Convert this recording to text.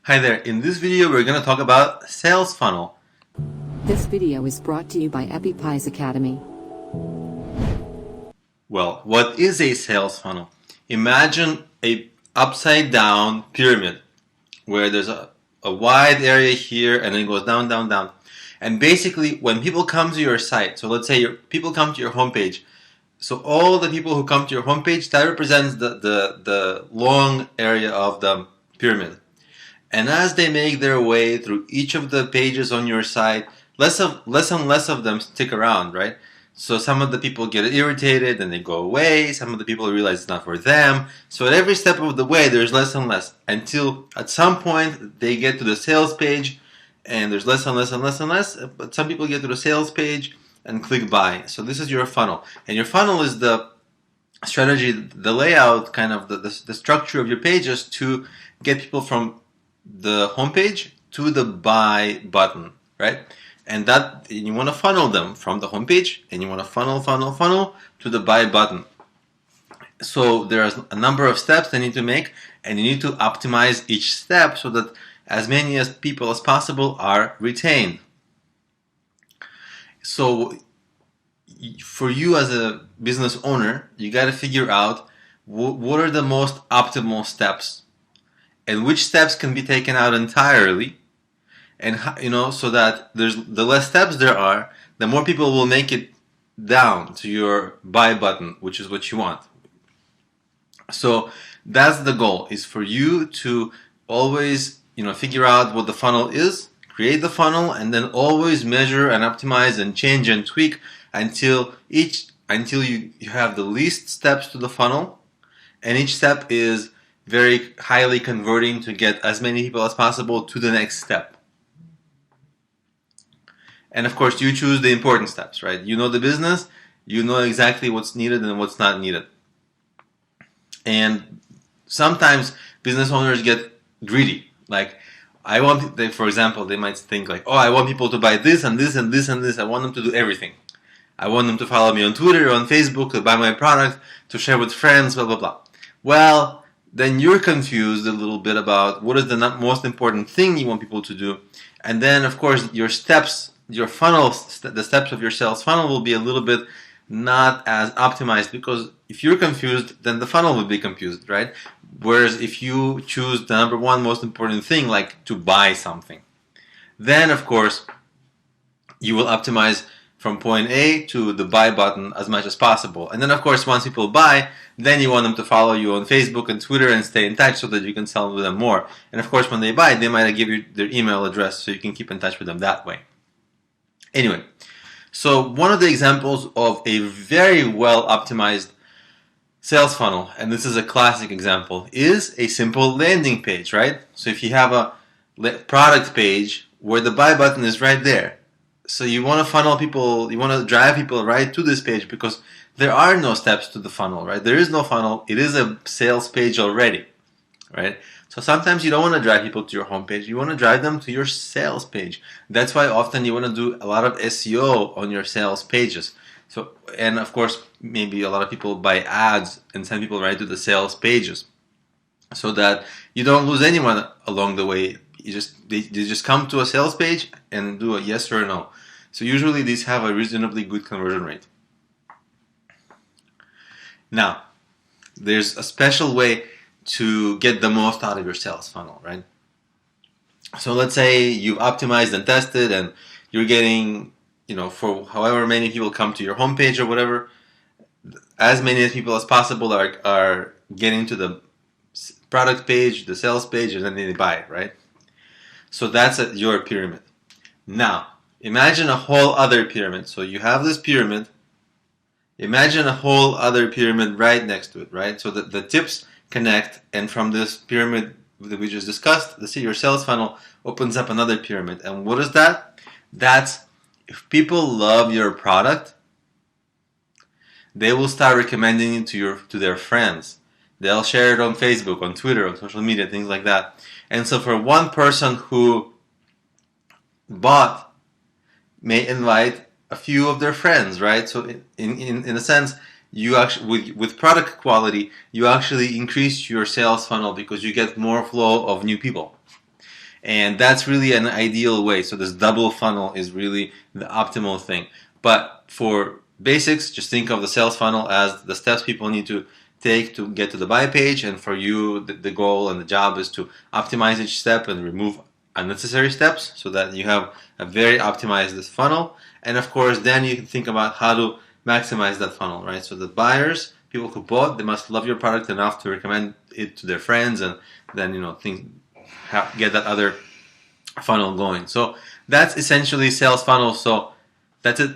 Hi there, in this video we're going to talk about sales funnel. This video is brought to you by EpiPie's Academy. Well, what is a sales funnel? Imagine a upside down pyramid where there's a wide area here and then it goes down, down, down. And basically when people come to your site, so let's say people come to your homepage, so all the people who come to your homepage, that represents the long area of the pyramid. And as they make their way through each of the pages on your site, less and less of them stick around, right? So some of the people get irritated and they go away. Some of the people realize it's not for them. So at every step of the way, there's less and less until at some point they get to the sales page and there's less and less and less and less. But some people get to the sales page and click buy. So this is your funnel. And your funnel is the strategy, the layout, kind of the structure of your pages to get people from the homepage to the buy button, right? And that you want to funnel them from the homepage, and you want to funnel to the buy button. So there's a number of steps they need to make, and you need to optimize each step so that as many as people as possible are retained. So for you as a business owner, you got to figure out what are the most optimal steps and which steps can be taken out entirely, and so that there's the less steps there are, the more people will make it down to your buy button, which is what you want. So that's the goal, is for you to always figure out what the funnel is, create the funnel, and then always measure and optimize and change and tweak until you have the least steps to the funnel, and each step is very highly converting to get as many people as possible to the next step. And of course, you choose the important steps, right? You know the business, you know exactly what's needed and what's not needed. And sometimes business owners get greedy. Like, for example, they might think like, oh, I want people to buy this and this and this and this. I want them to do everything. I want them to follow me on Twitter, on Facebook, to buy my product, to share with friends, blah, blah, blah. Well, then you're confused a little bit about what is the most important thing you want people to do. And then, of course, your steps, your funnel, the steps of your sales funnel will be a little bit not as optimized, because if you're confused, then the funnel will be confused, right? Whereas if you choose the number one most important thing, like to buy something, then, of course, you will optimize from point A to the buy button as much as possible. And then, of course, once people buy, then you want them to follow you on Facebook and Twitter and stay in touch so that you can sell to them more. And of course, when they buy, they might give you their email address so you can keep in touch with them that way. Anyway, so one of the examples of a very well optimized sales funnel, and this is a classic example, is a simple landing page, right? So if you have a product page where the buy button is right there, so you want to funnel people, you want to drive people right to this page because there are no steps to the funnel, right? There is no funnel. It is a sales page already, right? So sometimes you don't want to drive people to your homepage. You want to drive them to your sales page. That's why often you want to do a lot of SEO on your sales pages. So, and of course, maybe a lot of people buy ads and send people right to the sales pages, so that you don't lose anyone along the way. They just come to a sales page and do a yes or a no. So usually these have a reasonably good conversion rate. Now, there's a special way to get the most out of your sales funnel, right? So let's say you've optimized and tested and you're getting, for however many people come to your homepage or whatever, as many people as possible are getting to the product page, the sales page, and then they buy, right? So that's your pyramid. Now, imagine a whole other pyramid. So you have this pyramid. Imagine a whole other pyramid right next to it, right? So that the tips connect, and from this pyramid that we just discussed, your sales funnel opens up another pyramid. And what is that? That's if people love your product, they will start recommending it to their friends. They'll share it on Facebook, on Twitter, on social media, things like that. And so for one person who bought may invite a few of their friends, right? So in a sense, you actually with product quality, you actually increase your sales funnel because you get more flow of new people. And that's really an ideal way. So this double funnel is really the optimal thing. But for basics, just think of the sales funnel as the steps people need to take to get to the buy page. And for you, the goal and the job is to optimize each step and remove unnecessary steps so that you have a very optimized funnel. And of course, then you can think about how to maximize that funnel, right? So the buyers, people who bought, they must love your product enough to recommend it to their friends, and then get that other funnel going. So that's essentially sales funnel. So that's it.